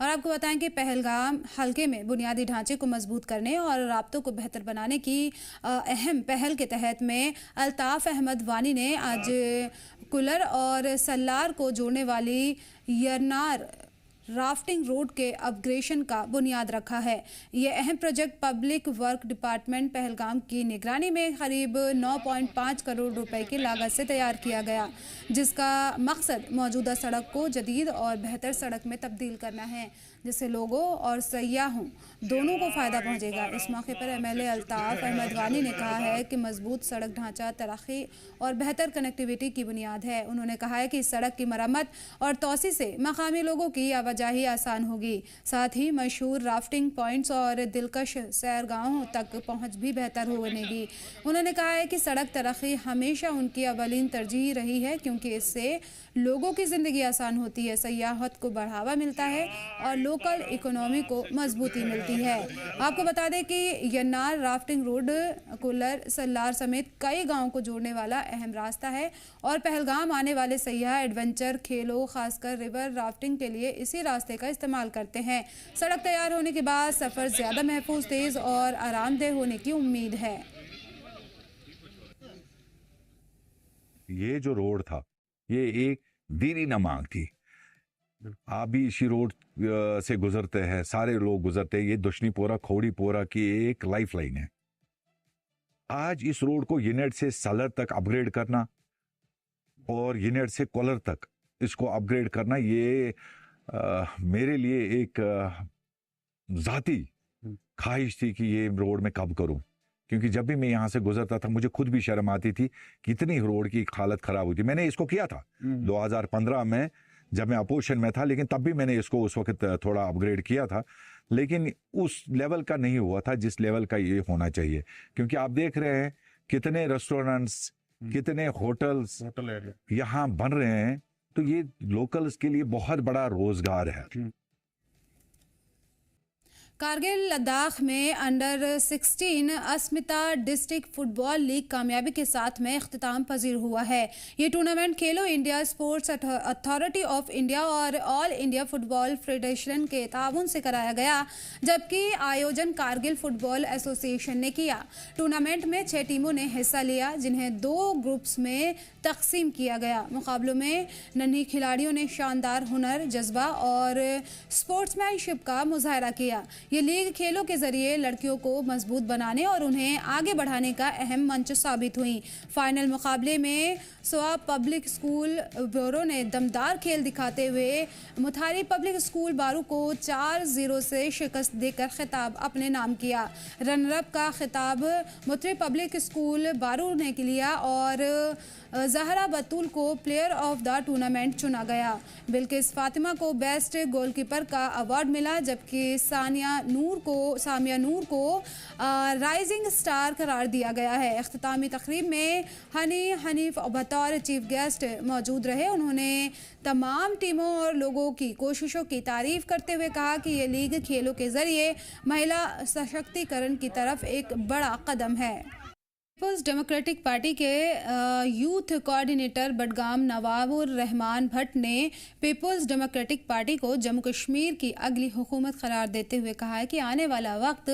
और आपको बताएं कि पहलगाम हल्के में बुनियादी ढांचे को मजबूत करने और राब्तों को बेहतर बनाने की अहम पहल के तहत में अल्ताफ अहमद वानी ने आज कुलर और सल्लार को जोड़ने वाली यरनार राफ्टिंग रोड के अपग्रेडेशन का बुनियाद रखा है। ये अहम project public work department Pahalgam की निगरानी में करीब 9.5 करोड़ रुपए की लागत से तैयार किया गया, जिसका मकसद मौजूदा सड़क को जदीद और बेहतर सड़क में तब्दील करना है, जिससे लोगों और सयाहों दोनों को फ़ायदा पहुंचेगा। इस मौके पर एमएलए अल्ताफ अहमद वानी ने कहा है कि मजबूत सड़क ढांचा तरक्की और बेहतर कनेक्टिविटी की बुनियाद है। उन्होंने कहा है कि इस सड़क की मरम्मत और तोसी से मकामी लोगों की आवाजाही आसान होगी, साथ ही मशहूर राफ्टिंग पॉइंट्स और दिलकश सैरगाहों तक पहुँच भी बेहतर बनेगी। उन्होंने कहा है कि सड़क तरक्की हमेशा उनकी अवलीन तरजीह रही है, क्योंकि इससे लोगों की ज़िंदगी आसान होती है, सयाहत को बढ़ावा मिलता है और लोकल इकोनॉमी को मजबूती मिलती है। आपको बता दें कि यन्नार राफ्टिंग रोड कुल्लर सल्लार समेत कई गांवों को जोड़ने वाला अहम रास्ता है और पहलगाम आने वाले सयाह एडवेंचर खेलों, खासकर रिवर राफ्टिंग के लिए इसी रास्ते का इस्तेमाल करते हैं। सड़क तैयार होने के बाद सफ़र ज़्यादा महफूज, तेज़ और आरामदेह होने की उम्मीद है। ये जो रोड था ये एक दीनी नमाज थी। आप भी इसी रोड से गुजरते हैं, सारे लोग गुजरते हैं। ये दुश्नीपोरा खोड़ीपोरा की एक लाइफ लाइन है। आज इस रोड को यूनिट से सलर तक अपग्रेड करना और यूनिट से कोलर तक इसको अपग्रेड करना, ये मेरे लिए एक ज़ाती ख्वाहिश थी कि ये रोड मैं कब करूं, क्योंकि जब भी मैं यहाँ से गुजरता था मुझे खुद भी शर्म आती थी, कितनी रोड की हालत खराब हुई थी। मैंने इसको किया था 2015 में जब मैं अपोजिशन में था, लेकिन तब भी मैंने इसको उस वक्त थोड़ा अपग्रेड किया था, लेकिन उस लेवल का नहीं हुआ था जिस लेवल का ये होना चाहिए। क्योंकि आप देख रहे हैं कितने रेस्टोरेंट्स, कितने होटल्स यहाँ बन रहे हैं, तो ये लोकल्स के लिए बहुत बड़ा रोजगार है। कारगिल लद्दाख में अंडर 16 अस्मिता डिस्ट्रिक्ट फुटबॉल लीग कामयाबी के साथ में इख्तिताम पजीर हुआ है। ये tournament Khelo India sports authority of India और ऑल इंडिया फुटबॉल फेडरेशन के ताउन से कराया गया, जबकि आयोजन कारगिल फुटबॉल एसोसिएशन ने किया। टूर्नामेंट में 6 टीमों ने हिस्सा लिया, जिन्हें 2 ग्रुप्स में तकसीम किया गया। मुकाबलों में नन्ही खिलाड़ियों ने शानदार हुनर, जज्बा और स्पोर्ट्समैनशिप का मुजाहरा किया। ये लीग खेलों के जरिए लड़कियों को मजबूत बनाने और उन्हें आगे बढ़ाने का अहम मंच साबित हुई। फाइनल मुकाबले में सोआब पब्लिक स्कूल ब्यूरो ने दमदार खेल दिखाते हुए मुथारी पब्लिक स्कूल बारू को 4-0 से शिकस्त देकर खिताब अपने नाम किया। रनरअप का खिताब मुथारी पब्लिक स्कूल बारू ने लिया और जहरा बतूल को प्लेयर ऑफ द टूर्नामेंट चुना गया। बिल्किस फातिमा को बेस्ट गोलकीपर का अवार्ड मिला, जबकि सामिया नूर को राइजिंग स्टार करार दिया गया है। इख्तितामी तकरीब में हनीफ बतौर चीफ गेस्ट मौजूद रहे। उन्होंने तमाम टीमों और लोगों की कोशिशों की तारीफ करते हुए कहा कि ये लीग खेलों के जरिए महिला सशक्तिकरण की तरफ एक बड़ा कदम है। पीपल्स डेमोक्रेटिक पार्टी के यूथ कोऑर्डिनेटर बडगाम नवाबुर रहमान भट्ट ने पीपल्स डेमोक्रेटिक पार्टी को जम्मू कश्मीर की अगली हुकूमत करार देते हुए कहा है कि आने वाला वक्त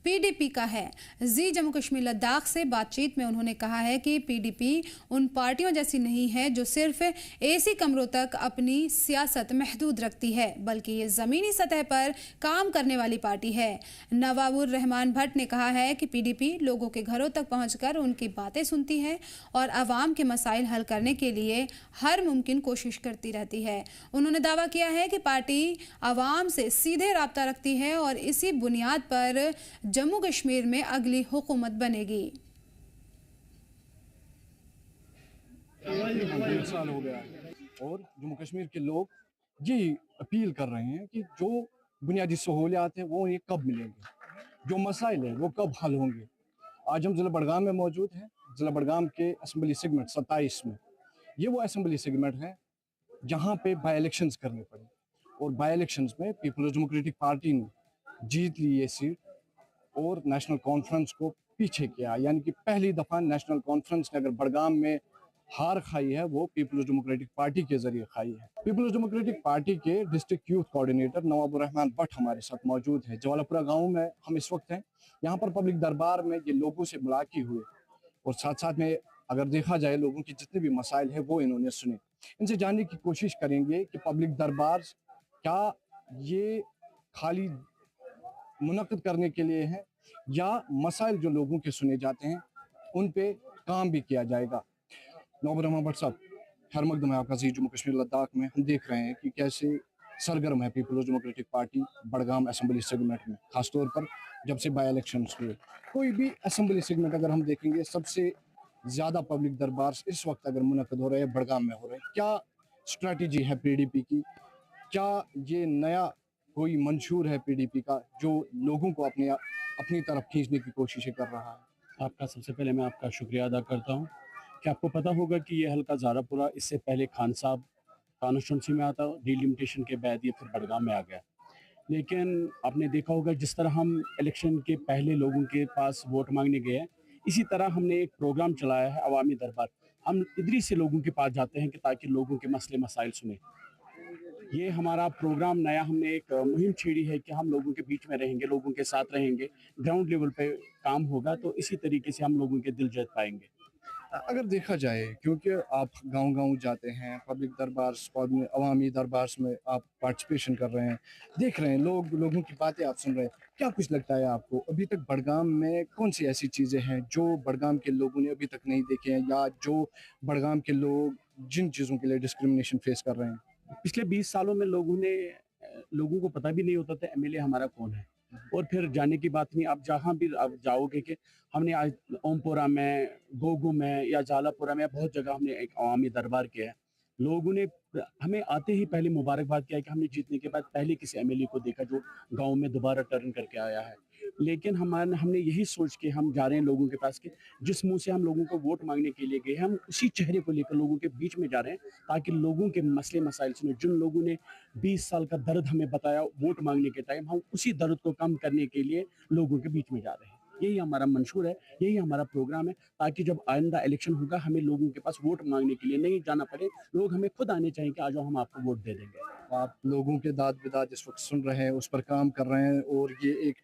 पीडीपी का है। जी जम्मू कश्मीर लद्दाख से बातचीत में उन्होंने कहा है कि पीडीपी उन पार्टियों जैसी नहीं है जो सिर्फ एसी कमरों तक अपनी सियासत महदूद रखती है, बल्कि ये ज़मीनी सतह पर काम करने वाली पार्टी है। नवाबुर रहमान भट्ट ने कहा है कि पीडीपी लोगों के घरों तक पहुंचकर उनकी बातें सुनती है और आवाम के मसाइल हल करने के लिए हर मुमकिन कोशिश करती रहती है। उन्होंने दावा किया है कि पार्टी आवाम से सीधे राब्ता रखती है और इसी बुनियाद पर जम्मू कश्मीर में अगली हुकूमत बनेगी। 1 साल हो गया है और जम्मू कश्मीर के लोग यही अपील कर रहे हैं कि जो बुनियादी सहूलियात हैं वो ये कब मिलेंगे, जो मसाइल हैं वो कब हल होंगे। आज हम ज़िला बडगाम में मौजूद हैं। ज़िला बडगाम के असम्बली सेगमेंट 27 में ये वो असम्बली सेगमेंट है जहाँ पे बाई इलेक्शंस करने पड़े और बाई इलेक्शंस में पीपल्स डेमोक्रेटिक पार्टी ने जीत ली ये सीट और नेशनल कॉन्फ्रेंस को पीछे किया। यानी कि पहली दफ़ा नेशनल कॉन्फ्रेंस ने अगर बडगाम में हार खाई है वो पीपल्स डेमोक्रेटिक पार्टी के जरिए खाई है। पीपल्स डेमोक्रेटिक पार्टी के district youth coordinator Nawabur Rahman Bhat हमारे साथ मौजूद है। जवालापुरा गांव में हम इस वक्त हैं। यहाँ पर पब्लिक दरबार में ये लोगों से मुलाकात हुए और साथ साथ में अगर देखा जाए लोगों के जितने भी मसाइल है वो इन्होंने सुने। इनसे जानने की कोशिश करेंगे कि पब्लिक दरबार क्या ये खाली मुनक्किद करने के लिए है या मसाइल जो लोगों के सुने जाते हैं उन पे काम भी किया जाएगा। नवाबुर रहमान भट्ट साहब, हर मकदम है आपका जी जम्मू कश्मीर लद्दाख में हम देख रहे हैं कि कैसे सरगर्म है peoples democratic Party Budgam assembly segment में, खासतौर पर जब से बाई इलेक्शन हुए। कोई भी असेंबली सेगमेंट अगर हम देखेंगे सबसे ज़्यादा पब्लिक दरबार इस वक्त अगर मुनक्किद हो रहे हैं बड़गाम में हो रहे हैं। क्या स्ट्रैटेजी है पीडीपी की? क्या ये नया कोई मंशूर है पीडीपी का जो लोगों को अपनी तरफ खींचने की कोशिशें कर रहा है? आपका सबसे पहले मैं आपका शुक्रिया अदा करता हूँ कि आपको पता होगा कि ये हल्का ज़ारापुरा इससे पहले खान साहब कॉन्स्टिट्यूंसी में आता, डिलिमिटेशन के बाद ये फिर बड़गाम में आ गया। लेकिन आपने देखा होगा जिस तरह हम इलेक्शन के पहले लोगों के पास वोट मांगने गए हैं, इसी तरह हमने एक प्रोग्राम चलाया है अवामी दरबार। हम इधरी से लोगों के पास जाते हैं कि ताकि लोगों के मसले मसाइल सुने। ये हमारा प्रोग्राम नया, हमने एक मुहिम छेड़ी है कि हम लोगों के बीच में रहेंगे, लोगों के साथ रहेंगे, ग्राउंड लेवल पे काम होगा, तो इसी तरीके से हम लोगों के दिल जीत पाएंगे। अगर देखा जाए क्योंकि आप गांव-गांव जाते हैं, पब्लिक दरबार में, अवामी दरबार में आप पार्टिसिपेशन कर रहे हैं, देख रहे हैं लोगों की बातें आप सुन रहे हैं, क्या कुछ लगता है आपको अभी तक बड़गाम में कौन सी ऐसी चीज़ें हैं जो बड़गाम के लोगों ने अभी तक नहीं देखे हैं या जो बड़गाम के लोग जिन चीज़ों के लिए डिस्क्रिमिनेशन फेस कर रहे हैं? पिछले 20 सालों में लोगों को पता भी नहीं होता था एमएलए हमारा कौन है। और फिर जाने की बात नहीं, आप जहाँ भी आप जाओगे कि हमने आज ओमपुरा में, गोगू में या जालापुरा में बहुत जगह हमने एक अवामी दरबार किया है। लोगों ने हमें आते ही पहले मुबारकबाद किया कि हमने जीतने के बाद पहले किसी एमएलए को देखा जो गांव में दोबारा टर्न करके आया है। लेकिन हमने यही सोच के हम जा रहे हैं लोगों के पास कि जिस मुंह से हम लोगों को वोट मांगने के लिए गए, हम उसी चेहरे को लेकर लोगों के बीच में जा रहे हैं ताकि लोगों के मसले मसाइल सुने। जिन लोगों ने 20 साल का दर्द हमें बताया वोट मांगने के टाइम, हम उसी दर्द को कम करने के लिए लोगों के बीच में जा रहे हैं। यही हमारा मंशूर है, यही हमारा प्रोग्राम है, ताकि जब आइंदा इलेक्शन होगा हमें लोगों के पास वोट मांगने के लिए नहीं जाना पड़े। लोग हमें खुद आने चाहिए कि आ जाओ हम आपको वोट दे देंगे। आप लोगों के दाद बिदाद इस वक्त सुन रहे हैं, उस पर काम कर रहे हैं और ये एक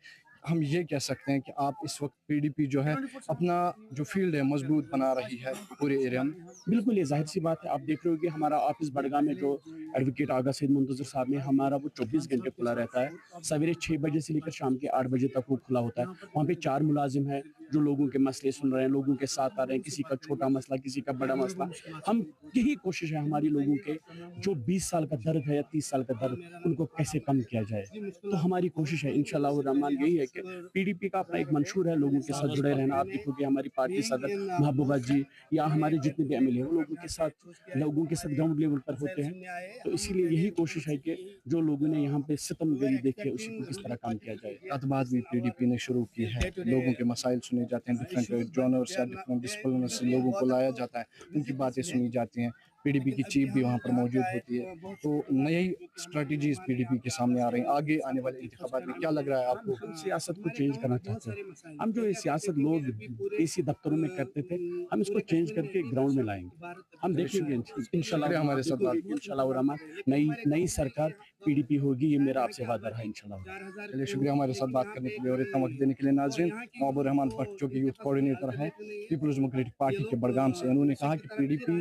हम ये कह सकते हैं कि आप इस वक्त पीडीपी जो है अपना जो फील्ड है मजबूत बना रही है पूरे एरिया में। बिल्कुल, ये जाहिर सी बात है। आप देख रहे हो कि हमारा ऑफिस बड़गाम में जो एडवोकेट आगा सैयद मुंतजर साहब ने, हमारा वो 24 घंटे खुला रहता है। सवेरे 6 बजे से लेकर शाम के 8 बजे तक वो खुला होता है। वहाँ पे 4 मुलाजिम है जो लोगों के मसले सुन रहे हैं, लोगों के साथ आ रहे हैं, किसी का छोटा मसला, किसी का बड़ा मसला। हम यही कोशिश है हमारी लोगों के जो 20 साल का दर्द है या 30 साल का दर्द, उनको कैसे कम किया जाए। तो हमारी कोशिश है इंशाअल्लाह रहमान यही है कि पीडीपी का अपना एक मंशूर है लोगों के साथ जुड़े रहना। आप देखोगे हमारी पार्टी सदर महबूबा जी या हमारे जितने भी एमएलए हैं वो लोगों के साथ ग्राउंड लेवल पर होते हैं। तो इसीलिए यही कोशिश है कि जो लोगों ने यहाँ पे सितमगरी देखे उसी को किस तरह काम किया जाए। अतबाद भी पीडीपी ने शुरू की है, लोगों के मसाइल सुने जाते हैं, डिफरेंट जॉनर्स या डिफरेंट डिसिप्लिन से लोगों को लाया जाता है, उनकी बातें सुनी जाती हैं। पीडीपी की चीफ भी वहाँ पर मौजूद होती है। तो नई स्ट्रेटजीज पीडीपी के सामने आ रही हैं। आगे आने वाले इंतखाबात में क्या लग रहा है आपको? हम सियासत को चेंज करना चाहते हैं। हम जो ये सियासत लोग एसी दफ्तरों में करते थे, हम इसको चेंज करके ग्राउंड में लाएंगे। हम देखेंगे इंशाल्लाह हमारे साथ बात, इंशाल्लाह रहमान नई सरकार पीडीपी होगी, ये मेरा आपसे वादा रहा इंशाल्लाह। चलिए, शुक्रिया हमारे साथ बात करने के लिए और इतना वक्त देने के लिए। नाज़रीन, नवाबुर रहमान भट्ट जो कि यूथ कोऑर्डिनेटर हैं पीपल्स डेमोक्रेटिक पार्टी के बड़गाम से, उन्होंने कहा कि पीडीपी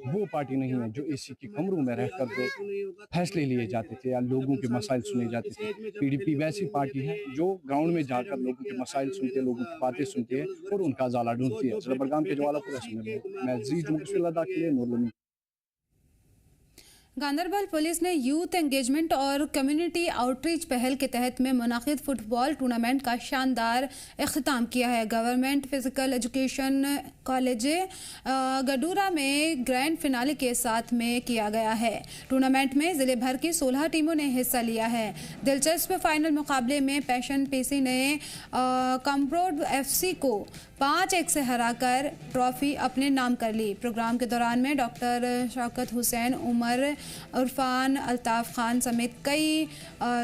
वो पार्टी नहीं है जो एसी के कमरों में रहकर जो फैसले लिए जाते थे या लोगों के मसाइल सुने जाते थे। पीडीपी वैसी पार्टी है जो ग्राउंड में जाकर लोगों के मसाइल सुनती है, लोगों की बातें सुनती है और उनका जाला ढूंढती है। चलो, बड़गाम के जवालापुरा से मैं जी जम्मू कश्मीर लद्दाख के लिए नूर। गांदरबल पुलिस ने यूथ एंगेजमेंट और कम्युनिटी आउटरीच पहल के तहत में मुनाकिद फुटबॉल टूर्नामेंट का शानदार इख्तिताम किया है। गवर्नमेंट फिजिकल एजुकेशन कॉलेज गडूरा में ग्रैंड फिनाले के साथ में किया गया है। टूर्नामेंट में ज़िले भर की 16 टीमों ने हिस्सा लिया है। दिलचस्प फाइनल मुकाबले में पैशन पीसी ने कम्ब्रोड FC को 5-1 से हराकर ट्रॉफी अपने नाम कर ली। प्रोग्राम के दौरान में डॉक्टर शौकत हुसैन, उमर इरफान, अल्ताफ़ खान समेत कई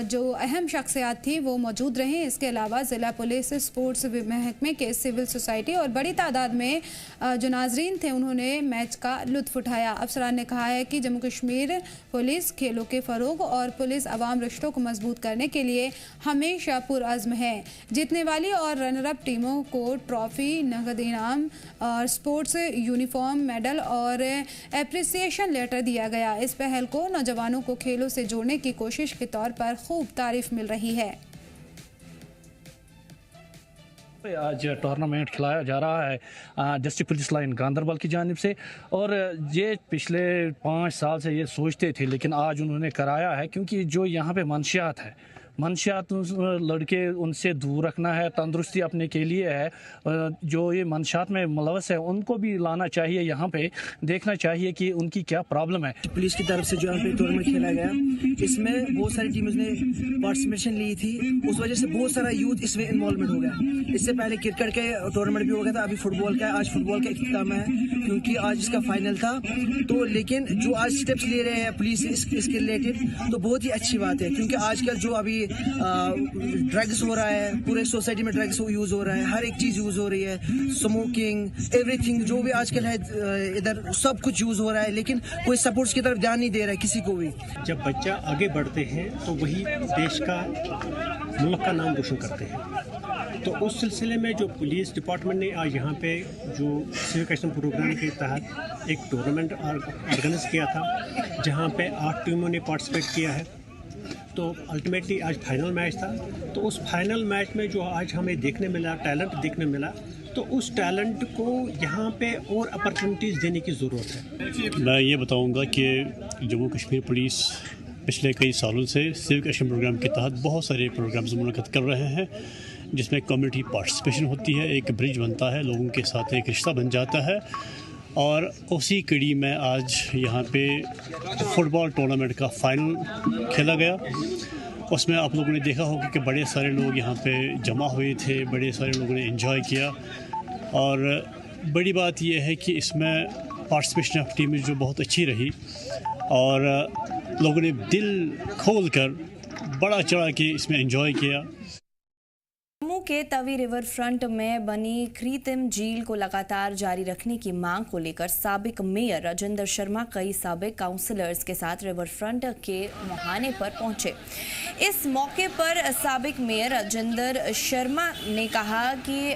जो अहम शख्सियात थी वो मौजूद रहीं। इसके अलावा ज़िला पुलिस, स्पोर्ट्स महकमे के सिविल सोसाइटी और बड़ी तादाद में जो नाजरीन थे उन्होंने मैच का लुत्फ़ उठाया। अफसरान ने कहा है कि जम्मू कश्मीर पुलिस खेलों के फ़रोग़ और पुलिस अवाम रिश्तों को मजबूत करने के लिए हमेशा पुरअज़्म है। जीतने वाली और रनर अप टीमों को ट्रॉफ़ी, नगद इनाम और स्पोर्ट्स यूनिफॉर्म, मेडल और एप्रिसिएशन लेटर दिया गया। इस पहल को नौजवानों को खेलों से जोड़ने की कोशिश के तौर पर खूब तारीफ मिल रही है। आज टूर्नामेंट खिलाया जा रहा है डिस्ट्रिक्ट पुलिस लाइन गांदरबल की जानिब से, और ये पिछले 5 साल से ये सोचते थे, लेकिन आज उन्होंने कराया है क्योंकि जो यहाँ पे मंशियात है, मंशियात लड़के उनसे दूर रखना है, तंदुरुस्ती अपने के लिए है। जो ये मंशियात में मुलवस है उनको भी लाना चाहिए, यहाँ पे देखना चाहिए कि उनकी क्या प्रॉब्लम है। पुलिस की तरफ से जो यहाँ पे टूर्नामेंट खेला गया, इसमें बहुत सारी टीम्स ने पार्टिसिपेशन ली थी, उस वजह से बहुत सारा यूथ इसमें इन्वॉल्वमेंट हो गया। इससे पहले क्रिकेट के टूर्नामेंट भी हो गया था, अभी फुटबॉल का, आज फुटबॉल का इख्तिताम है क्योंकि आज इसका फाइनल था। तो लेकिन जो आज स्टेप्स ले रहे हैं पुलिस इसके रिलेटेड, तो बहुत ही अच्छी बात है क्योंकि आजकल जो अभी ड्रग्स हो रहा है, पूरे सोसाइटी में ड्रग्स यूज हो रहा है, हर एक चीज यूज हो रही है, स्मोकिंग, एवरीथिंग जो भी आजकल है इधर सब कुछ यूज हो रहा है, लेकिन कोई सपोर्ट्स की तरफ ध्यान नहीं दे रहा है किसी को भी। जब बच्चा आगे बढ़ते हैं तो वही देश का, मुल्क का नाम रोशन करते हैं। तो उस सिलसिले में जो पुलिस डिपार्टमेंट ने आज यहाँ पे जो सिविक एक्शन प्रोग्राम के तहत एक टूर्नामेंट ऑर्गेनाइज किया था, जहाँ पे 8 टीमों ने पार्टिसिपेट किया है। तो अल्टीमेटली आज फाइनल मैच था। तो उस फाइनल मैच में जो आज हमें देखने मिला, टैलेंट देखने मिला, तो उस टैलेंट को यहाँ पे और अपॉर्चुनिटीज़ देने की ज़रूरत है। मैं ये बताऊँगा कि जम्मू कश्मीर पुलिस पिछले कई सालों से सिविक एक्शन प्रोग्राम के तहत बहुत सारे प्रोग्राम्स मुनक़्क़द कर रहे हैं, जिसमें कम्युनिटी पार्टिसिपेशन होती है, एक ब्रिज बनता है, लोगों के साथ एक रिश्ता बन जाता है। और उसी कड़ी में आज यहाँ पे फुटबॉल टूर्नामेंट का फाइनल खेला गया। उसमें आप लोगों ने देखा होगा कि बड़े सारे लोग यहाँ पे जमा हुए थे, बड़े सारे लोगों ने एंजॉय किया। और बड़ी बात यह है कि इसमें पार्टिसिपेशन ऑफ टीम जो बहुत अच्छी रही और लोगों ने दिल खोल कर बड़ा चढ़ा के इसमें एंजॉय किया। जम्मू के तवी रिवर फ्रंट में बनी कृत्रिम झील को लगातार जारी रखने की मांग को लेकर साबिक मेयर राजेंद्र शर्मा कई साबिक काउंसलर्स के साथ रिवर फ्रंट के मुहाने पर पहुंचे। इस मौके पर साबिक मेयर राजेंद्र शर्मा ने कहा कि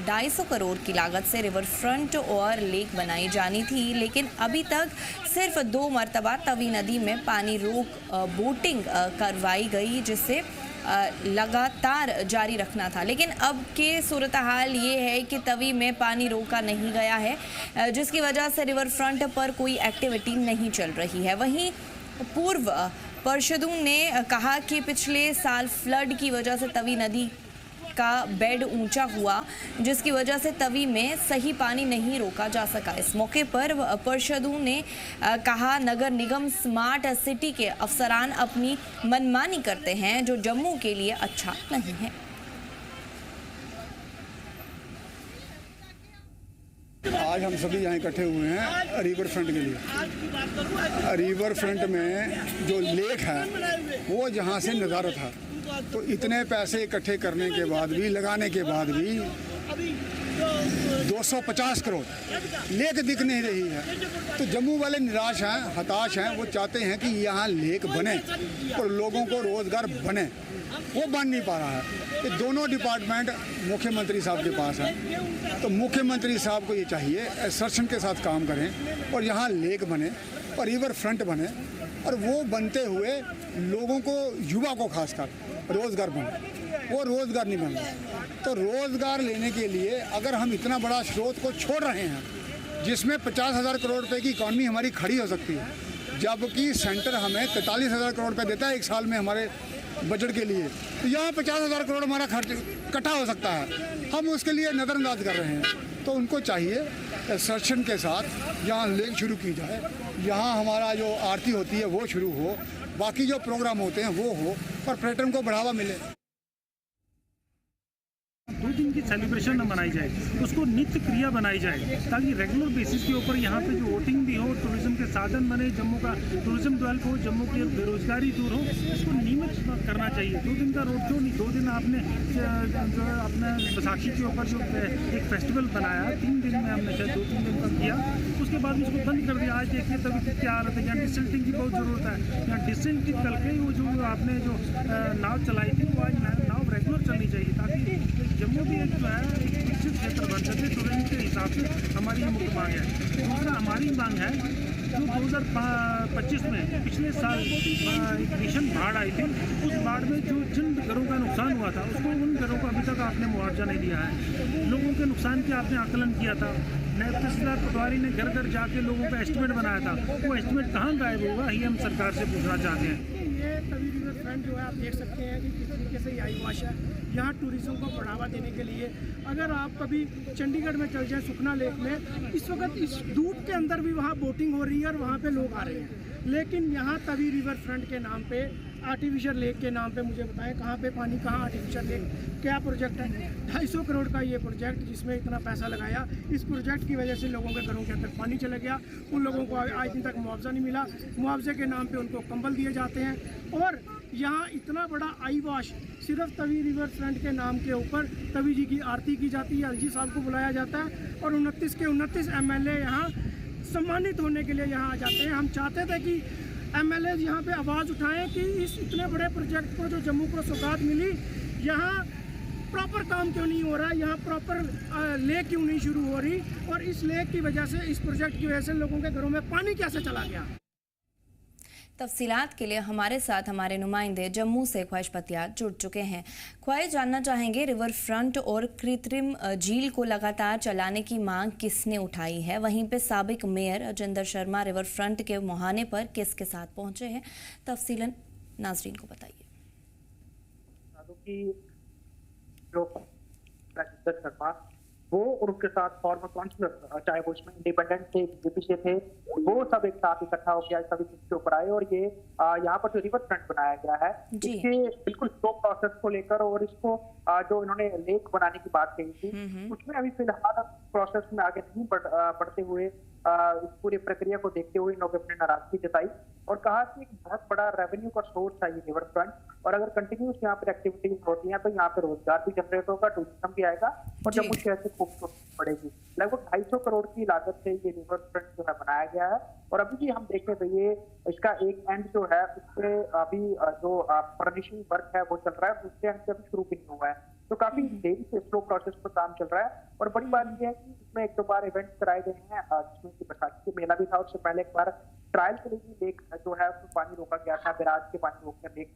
250 करोड़ की लागत से रिवर फ्रंट और लेक बनाई जानी थी, लेकिन अभी तक सिर्फ 2 मरतबा तवी नदी में पानी रोक बोटिंग करवाई गई, जिससे लगातार जारी रखना था। लेकिन अब के सूरत हाल ये है कि तवी में पानी रोका नहीं गया है, जिसकी वजह से रिवर फ्रंट पर कोई एक्टिविटी नहीं चल रही है। वहीं पूर्व पार्षदों ने कहा कि पिछले साल फ्लड की वजह से तवी नदी का बेड ऊंचा हुआ, जिसकी वजह से तवी में सही पानी नहीं रोका जा सका। इस मौके पर पार्षदों ने कहा, नगर निगम स्मार्ट सिटी के अफसरान अपनी मनमानी करते हैं, जो जम्मू के लिए अच्छा नहीं है। आज हम सभी यहाँ इकट्ठे हुए हैं रिवर फ्रंट के लिए। रिवर फ्रंट में जो लेक है वो जहाँ से नज़ारा था, तो इतने पैसे इकट्ठे करने के बाद भी, लगाने के बाद भी 250 करोड़ लेक दिख नहीं रही है। तो जम्मू वाले निराश हैं, हताश हैं। वो चाहते हैं कि यहाँ लेक बने और लोगों को रोज़गार बने, वो बन नहीं पा रहा है। ये दोनों डिपार्टमेंट मुख्यमंत्री साहब के पास है, तो मुख्यमंत्री साहब को ये चाहिए असर्शन के साथ काम करें और यहाँ लेक बने और रिवर फ्रंट बने, और वो बनते हुए लोगों को, युवा को खासकर रोज़गार बने। वो रोज़गार नहीं बन रहा। तो रोज़गार लेने के लिए अगर हम इतना बड़ा स्रोत को छोड़ रहे हैं, जिसमें 50,000 करोड़ रुपए की इकॉनमी हमारी खड़ी हो सकती है, जबकि सेंटर हमें 43,000 करोड़ रुपए देता है एक साल में हमारे बजट के लिए, तो यहाँ 50,000 करोड़ हमारा खर्च इकट्ठा हो सकता है। हम उसके लिए नज़रअंदाज कर रहे हैं। तो उनको चाहिए सर्शन के साथ यहाँ लेक शुरू की जाए, यहाँ हमारा जो आरती होती है वो शुरू हो, बाकी जो प्रोग्राम होते हैं वो हो, और पर्यटन को बढ़ावा मिले। 2 दिन की सेलिब्रेशन न मनाई जाए, उसको नित्य क्रिया बनाई जाए, ताकि रेगुलर बेसिस के ऊपर यहाँ पे जो वोटिंग भी हो, टूरिज्म के साधन बने, जम्मू का टूरिज्म डेवलप हो, जम्मू की बेरोजगारी दूर हो, इसको नियमित करना चाहिए। 2 दिन का रोड शो नहीं, 2 दिन आपने जो अपने बैसाखी के ऊपर जो एक फेस्टिवल बनाया, 3 दिन में हमने शायद 2-3 दिन तक किया, उसके बाद उसको बंद कर दिया। आज देखिए तभी क्या हालत है, यहाँ डिस्टिल्टिंग की बहुत ज़रूरत है। यहाँ डिस्टिल्टिंग करके वो जो आपने जो नाव चलाई थी, वो आज नाव रेगुलर चलनी चाहिए, ताकि जम्मू भी एक जो है एक विकसित क्षेत्र बन सके। टूरिज्म के हिसाब से हमारी मुख्य मांग है। दूसरा हमारी मांग है, जो 2025 में पिछले साल एक भीषण बाढ़ आई थी, उस बाढ़ में जिन घरों का नुकसान हुआ था, उसको उन घरों को अभी तक आपने मुआवजा नहीं दिया है। लोगों के नुकसान की आपने आकलन किया था, नायब तहसीलदार पटवारी ने घर घर जाके लोगों का एस्टिमेट बनाया था, वो एस्टिमेट कहाँ गायब होगा, ये हम सरकार से पूछना चाहते हैं। ये तवी रिवर फ्रंट जो है आप देख सकते हैं कि किस तरीके से ये आईवाश है। यहाँ टूरिज्म को बढ़ावा देने के लिए अगर आप कभी चंडीगढ़ में चल जाए, सुखना लेक में इस वक्त इस धूप के अंदर भी वहाँ बोटिंग हो रही है और वहाँ पे लोग आ रहे हैं, लेकिन यहाँ तवी रिवर फ्रंट के नाम पे, आर्टिफिशियल लेक के नाम पे मुझे बताएं कहाँ पे पानी, कहाँ आर्टिफिशियल लेक, क्या प्रोजेक्ट है? 250 करोड़ का ये प्रोजेक्ट, जिसमें इतना पैसा लगाया, इस प्रोजेक्ट की वजह से लोगों के घरों के अंदर पानी चला गया। उन लोगों को आज दिन तक मुआवजा नहीं मिला। मुआवजे के नाम पे उनको कंबल दिए जाते हैं और यहाँ इतना बड़ा आई वॉश सिर्फ तवी रिवर फ्रंट के नाम के ऊपर तवी जी की आरती की जाती है, अलजी साहब को बुलाया जाता है और 29 के 29 MLA यहाँ सम्मानित होने के लिए यहाँ आ जाते हैं। हम चाहते थे कि MLA यहाँ पे आवाज़ उठाएं कि इस इतने बड़े प्रोजेक्ट को जो जम्मू को सौगात मिली, यहाँ प्रॉपर काम क्यों नहीं हो रहा है, यहाँ प्रॉपर लेक क्यों नहीं शुरू हो रही, और इस लेक की वजह से, इस प्रोजेक्ट की वजह से लोगों के घरों में पानी कैसे चला गया। तफसीलात के लिए हमारे साथ हमारे नुमाइंदे जम्मू से ख्वाहिश पतियात जुड़ चुके हैं। ख्वाहिश जानना चाहेंगे, रिवर फ्रंट और कृत्रिम झील को लगातार चलाने की मांग किसने उठाई है? वहीं पे साबिक mayor Rajendra Sharma river front के मुहाने पर किसके साथ पहुंचे हैं? तफसीलन नाजरीन को बताइए। राजेंद्र शर्मा वो और उसके साथ फॉर्मर काउंसलर, चाहे वो इसमें इंडिपेंडेंट थे, बीजेपी से थे, वो सब एक साथ इकट्ठा होकर आज सभी के ऊपर आए और ये यहाँ पर जो रिवर फ्रंट बनाया गया है, इसके बिल्कुल स्लो प्रोसेस को लेकर और इसको जो इन्होंने लेक बनाने की बात कही थी, उसमें अभी फिलहाल प्रोसेस में आगे नहीं बढ़ते हुए इस पूरी प्रक्रिया को देखते हुए इन लोगों ने अपनी नाराजगी जताई और कहा कि एक बहुत बड़ा रेवेन्यू का सोर्स है ये रिवर फ्रंट, और अगर कंटिन्यूस यहाँ पर एक्टिविटीज होती हैं तो यहाँ पे रोजगार भी जनरेट होगा, टूरिज्म भी आएगा और जम्मू शहर से खूबसूरती बढ़ेगी। लगभग 250 करोड़ की लागत से ये रिवर फ्रंट जो है बनाया गया है और अभी भी हम देखें तो ये इसका एक एंड जो है उससे अभी जो फर्निशिंग वर्क है वो चल रहा है, दूसरे एंड से अभी शुरू भी नहीं हुआ है, तो काफी देरी से स्लो प्रोसेस पर काम चल रहा है। और बड़ी बात यह है कि इसमें 1-2 बार इवेंट्स कराए गए हैं, जिसमें कि बैसाखी मेला भी था, उससे पहले एक बार ट्रायल के लिए भी लेक जो है उसमें पानी रोका गया था, बैराज के पानी रोककर लेक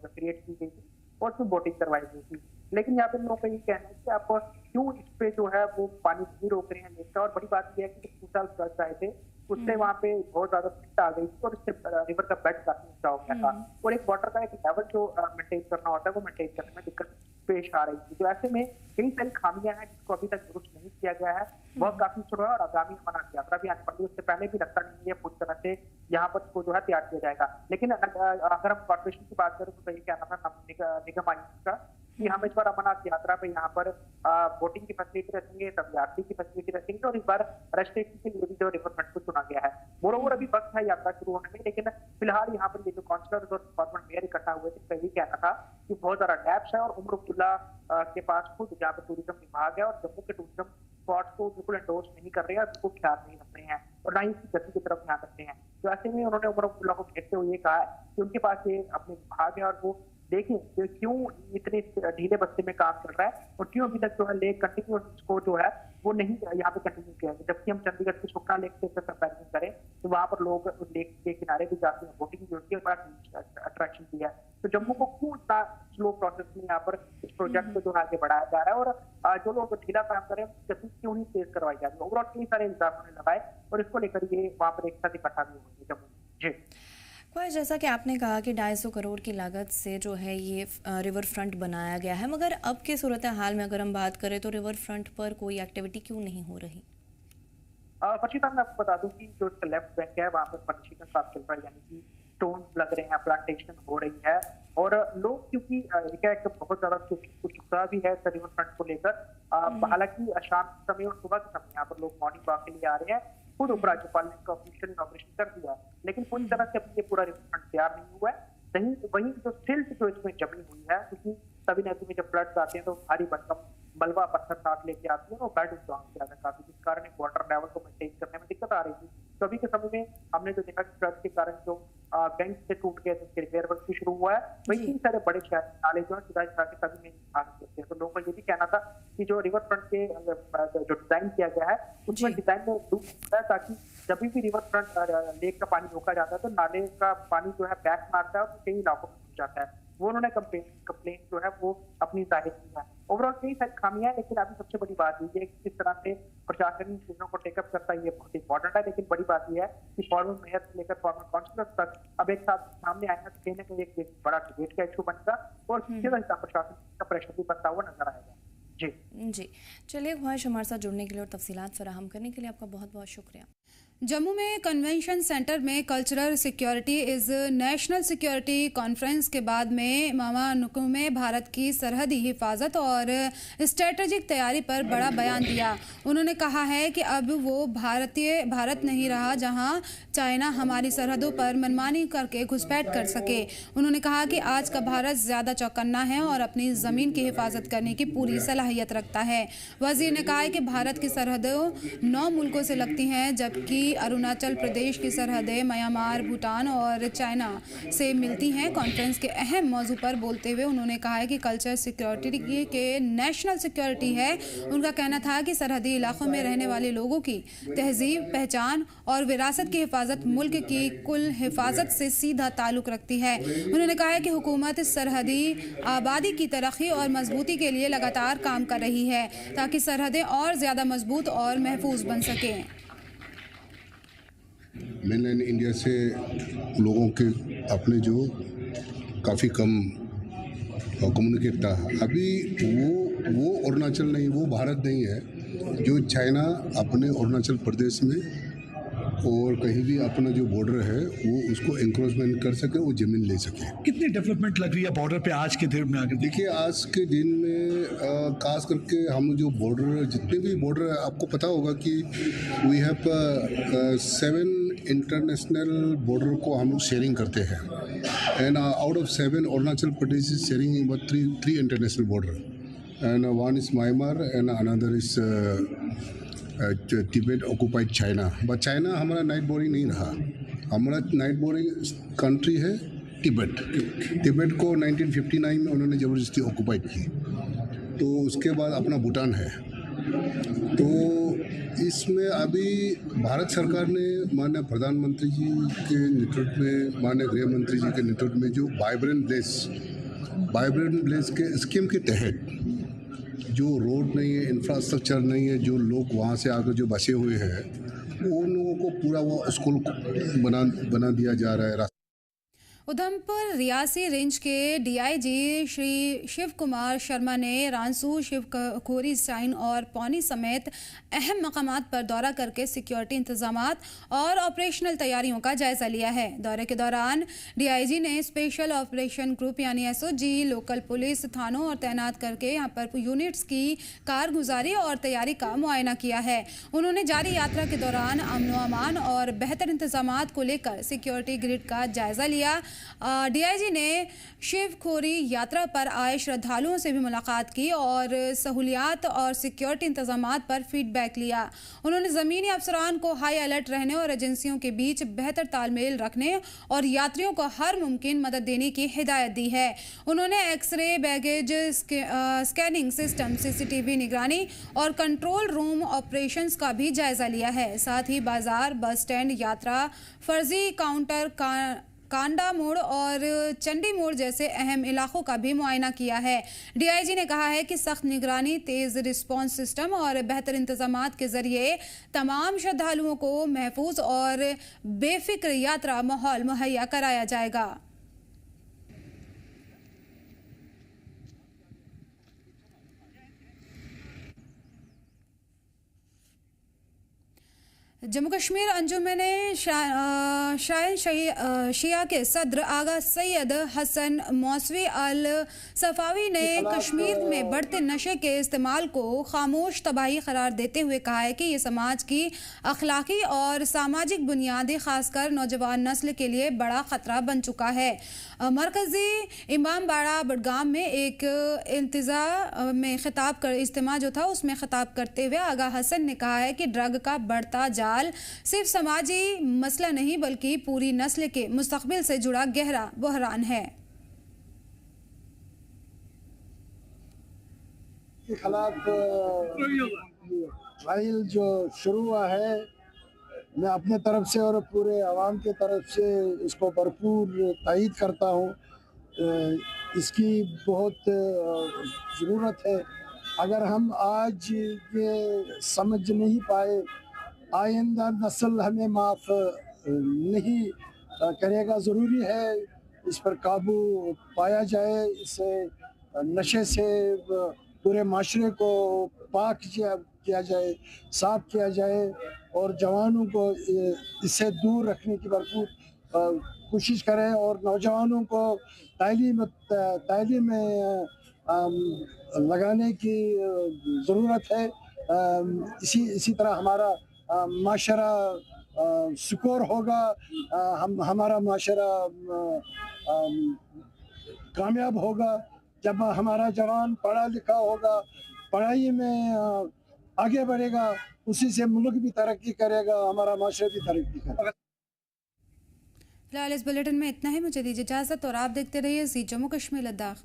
क्रिएट की गई थी और उसमें बोटिंग करवाई गई थी। लेकिन यहाँ पे लोगों का ये कहना है कि आप क्यों इस पे जो है वो पानी नहीं रोक रहे हैं लेक का, और बड़ी बात यह है कि 2 साल फ्लड आए थे उससे वहाँ पे बहुत ज्यादा स्पिट आ गई थी और इससे रिवर का बेड काफी ऊंचा हो गया था और एक वाटर का एक लेवल जो मेंटेन करना होता है वो मेंटेन करने में दिक्कत पेश आ रही थी। तो ऐसे में कई सारी खामियां हैं जिसको अभी तक दुरुस्त नहीं किया गया है, वह काफी शुरू है और आगामी अमरनाथ यात्रा भी आने वाली है, उससे पहले भी लगता नहीं है पूरी तरह से यहाँ पर इसको जो है तैयार किया जाएगा। लेकिन अगर हम कॉर्पोरेशन की बात करें तो ये कहना था निगम आयुक्त का कि हम इस बार अमरनाथ यात्रा पे यहाँ पर बोटिंग की फैसिलिटी रखेंगे, तब यात्री की फैसिलिटी रखेंगे और इस बार रेस्ट्रिक्शन के लिए भी जो रिवर फ्रंट को चुना गया है। मोरोवर अभी वक्त है यात्रा शुरू होने में, लेकिन फिलहाल यहाँ पर ये जो काउंसलर और फॉर्मर मेयर इकट्ठा हुए थे, यही कहना था कि बहुत ज्यादा गैप्स है और उमर अब्दुल्ला के पास खुद जहाँ पर टूरिज्म विभाग है और जम्मू के टूरिज्म स्पॉट्स को बिल्कुल एंडोर्स नहीं कर रहे हैं, बिल्कुल ख्याल नहीं रख रहे हैं और ना ही इसकी गति की तरफ ध्यान रखते हैं। तो ऐसे में उन्होंने उमर अब्दुल्ला को घेरते हुए ये कहा कि उनके पास ये अपने विभाग है और वो देखें कि क्यों इतने ढीले बस्ते में काम चल रहा है और क्यों अभी तक जो है लेक कंटिन्यूस को जो है वो नहीं यहाँ पे कंटिन्यू किया है। जबकि हम चंडीगढ़ के सुखना लेक से कंपेरिजन करें तो वहां पर लोग लेक के किनारे भी जाते हैं, बोटिंग भी होती है, बड़ा अट्रैक्शन भी है। तो जम्मू को क्यों इतना स्लो प्रोसेस में यहाँ पर इस प्रोजेक्ट को जो आगे बढ़ाया जा रहा है और जो लोग ढीला काम कर रहे हैं गति क्यों नहीं तेज करवाई जा रही है। ओवरऑल कई सारे इल्जाम उन्होंने लगाए और इसको लेकर ये वहां पर एक साथ इकट्ठा भी हुई है जम्मू। जी जैसा कि आपने कहा कि 250 करोड़ की लागत से जो है ये रिवर फ्रंट बनाया गया है, मगर अब की सूरत हाल में अगर हम बात करें तो रिवर फ्रंट पर कोई एक्टिविटी क्यों नहीं हो रही? फर्शीता मैं आपको बता दूं कि जो इसका लेफ्ट बैंक है वहाँ पर फर्निशिंग का काम चल रहा है, यानी कि स्टोन लग रहे हैं, प्लांटेशन हो रही है और लोग क्योंकि क्या एक बहुत ज्यादा उत्साह भी है रिवर फ्रंट को लेकर। हालांकि शाम के समय और सुबह के समय यहाँ पर लोग मॉर्निंग वॉक के लिए आ रहे हैं। खुद उपराज्यपाल ने इसका ऑफिशियल इनॉग्रेशन कर दिया, लेकिन पूरी तरह से अभी ये पूरा रिवर फ्रंट तैयार नहीं हुआ है। वही जो सिल्ट जो इसमें जमी हुई है, क्योंकि सभी नदी में जब फ्लड्स आते हैं तो भारी भरकम मलबा पत्थर साथ लेके आती है और बेड डाउन किया था काफी, जिस कारण वाटर लेवल को मेंटेन करने में दिक्कत आ रही थी। तो अभी के समय में हमने जो देखा कि फ्लड के कारण जो बैंक से टूट गए जिसके रिपेयर वर्क भी शुरू हुआ है, वही तीन सारे बड़े शहर नाले जो है सुधार के सभी में आ सकते हैं। तो लोगों का ये भी कहना था कि जो रिवर फ्रंट के जो डिजाइन किया गया है उसमें डिजाइन में डूब होता है, ताकि जब भी रिवर फ्रंट लेक का पानी रोका जाता है तो नाले का पानी जो है बैक मारता है और कई इलाकों में घुस जाता है। वो उन्होंने कंप्लेन जो है वो अपनी जाहिर की है। ओवरऑल कई सारी खामियां, लेकिन अभी सबसे बड़ी बात ये है कि किस तरह से प्रशासन इन चीजों को टेकअप करता है, ये बहुत इंपॉर्टेंट है। लेकिन बड़ी बात यह है कि फॉर्मर मेयर से लेकर फॉर्मर काउंसिलर तक अब एक साथ सामने आएगा तो कहीं ना कहीं एक बड़ा डिबेट का इशू बनेगा और सीधा हिसाब प्रशासन का प्रेशर भी बनता हुआ नजर आएगा। जी चलिए ख्वाहिश हमारे साथ जुड़ने के लिए और तफसीलात फराहम करने के लिए आपका बहुत बहुत शुक्रिया। जम्मू में कन्वेंशन सेंटर में cultural security is national security conference के बाद में मामा नुकुम में भारत की सरहदी हिफाजत और स्ट्रेटजिक तैयारी पर बड़ा बयान दिया। उन्होंने कहा है कि अब वो भारत नहीं रहा जहां चाइना हमारी सरहदों पर मनमानी करके घुसपैठ कर सके। उन्होंने कहा कि आज का भारत ज़्यादा चौकन्ना है और अपनी ज़मीन की हिफाजत करने की पूरी सलाहियत रखता है। वजीर ने कहा है कि भारत की सरहदें 9 मुल्कों से लगती हैं, जबकि अरुणाचल प्रदेश की सरहदें म्यांमार, भूटान और चाइना से मिलती हैं। कॉन्फ्रेंस के अहम मौजू पर बोलते हुए उन्होंने कहा है कि कल्चर सिक्योरिटी के नेशनल सिक्योरिटी है। उनका कहना था कि सरहदी इलाकों में रहने वाले लोगों की तहजीब, पहचान और विरासत की हिफाजत मुल्क की कुल हिफाजत से सीधा ताल्लुक रखती है। उन्होंने कहा है कि हुकूमत सरहदी आबादी की तरक्की और मजबूती के लिए लगातार काम कर रही है ताकि सरहदें और ज़्यादा मजबूत और महफूज बन सकें। मेनलैंड इंडिया से लोगों के अपने जो काफ़ी कम कम्युनिकेट था। अभी वो अरुणाचल नहीं, वो भारत नहीं है जो चाइना अपने अरुणाचल प्रदेश में और कहीं भी अपना जो बॉर्डर है वो उसको इंक्रोचमेंट कर सके, वो ज़मीन ले सके। कितनी डेवलपमेंट लग रही है बॉर्डर पे आज के दिन में? आगे देखिए, आज के दिन में खास करके हम जो बॉर्डर, जितने भी बॉर्डर है, आपको पता होगा कि वी हैव 7 इंटरनेशनल बॉर्डर को हम लोग शेयरिंग करते हैं। And out of 7 Arunachal Pradesh is sharing about 3 international border and one is Myanmar and another is Tibet occupied China. But China हमारा नाइट बोरिंग नहीं रहा। हमारा नाइट बोरिंग कंट्री है तिब्बत को 1959 में उन्होंने ज़बरदस्ती ऑक्युपाइड की। तो उसके बाद अपना भूटान है। तो इसमें अभी भारत सरकार ने माननीय प्रधानमंत्री जी के नेतृत्व में, माननीय गृह मंत्री जी के नेतृत्व में जो वाइब्रेंट विलेज के स्कीम के तहत जो रोड नहीं है, इंफ्रास्ट्रक्चर नहीं है, जो लोग वहाँ से आकर जो बसे हुए हैं उन लोगों को पूरा वो स्कूल बना दिया जा रहा है। उधमपुर रियासी रेंज के डीआईजी श्री शिव कुमार शर्मा ने रांसू, शिवखोरी, साइन और पौनी समेत अहम मकामात पर दौरा करके सिक्योरिटी इंतजामात और ऑपरेशनल तैयारियों का जायजा लिया है। दौरे के दौरान डीआईजी ने स्पेशल ऑपरेशन ग्रुप यानी एसओजी, लोकल पुलिस थानों और तैनात करके यहां पर यूनिट्स की कारगुजारी और तैयारी का मुआयना किया है। उन्होंने जारी यात्रा के दौरान अमन व अमान और बेहतर इंतजामात को लेकर सिक्योरिटी ग्रिड का जायजा लिया। डीआईजी ने शिवखोरी यात्रा पर आए श्रद्धालुओं से भी मुलाकात की और सहूलियात और सिक्योरिटी इंतजामात पर फीडबैक लिया। उन्होंने ज़मीनी अफसरान को हाई अलर्ट रहने और एजेंसियों के बीच बेहतर तालमेल रखने और यात्रियों को हर मुमकिन मदद देने की हिदायत दी है। उन्होंने x ray, baggage scanning system, CCTV निगरानी और कंट्रोल रूम ऑपरेशंस का भी जायजा लिया है। साथ ही बाजार, बस स्टैंड, यात्रा, फर्जी काउंटर, कांडा मोड़ और चंडी मोड़ जैसे अहम इलाकों का भी मुआयना किया है। डीआईजी ने कहा है कि सख्त निगरानी, तेज रिस्पांस सिस्टम और बेहतर इंतजामात के जरिए तमाम श्रद्धालुओं को महफूज और बेफिक्र यात्रा माहौल मुहैया कराया जाएगा। जम्मू कश्मीर अंजुमन शायन शिया के सदर आगा सैयद हसन मौसवी अल सफावी ने कश्मीर में बढ़ते नशे के इस्तेमाल को खामोश तबाही करार देते हुए कहा है कि ये समाज की अखलाकी और सामाजिक बुनियादें खासकर नौजवान नस्ल के लिए बड़ा ख़तरा बन चुका है। मरकज़ी इमामबाड़ा बडगाम में एक इज्तिमा जो था उसमें खिताब करते हुए आगा हसन ने कहा है कि ड्रग का बढ़ता जाल सिर्फ समाजी मसला नहीं बल्कि पूरी नस्ल के मुस्तकबिल से जुड़ा गहरा बहरान है। खिलाफ ट्रायल जो शुरू हुआ है, मैं अपने तरफ से और पूरे आवाम के तरफ से इसको भरपूर तायीद करता हूँ। इसकी बहुत ज़रूरत है। अगर हम आज ये समझ नहीं पाए, आइंदा नस्ल हमें माफ़ नहीं करेगा। ज़रूरी है इस पर काबू पाया जाए, इससे नशे से पूरे माशरे को पाक किया जाए, साफ किया जाए और जवानों को इससे दूर रखने की भरपूर कोशिश करें और नौजवानों को तालीम में लगाने की ज़रूरत है। इसी तरह हमारा माशरा सुकोर होगा, हमारा माशरा कामयाब होगा जब हमारा जवान पढ़ा लिखा होगा, पढ़ाई में आगे बढ़ेगा, उसी से मुल्क भी तरक्की करेगा, हमारा माशरा भी तरक्की करेगा। फिलहाल इस बुलेटिन में इतना ही। मुझे दीजिए इजाज़त और आप देखते रहिए ज़ी जम्मू कश्मीर लद्दाख।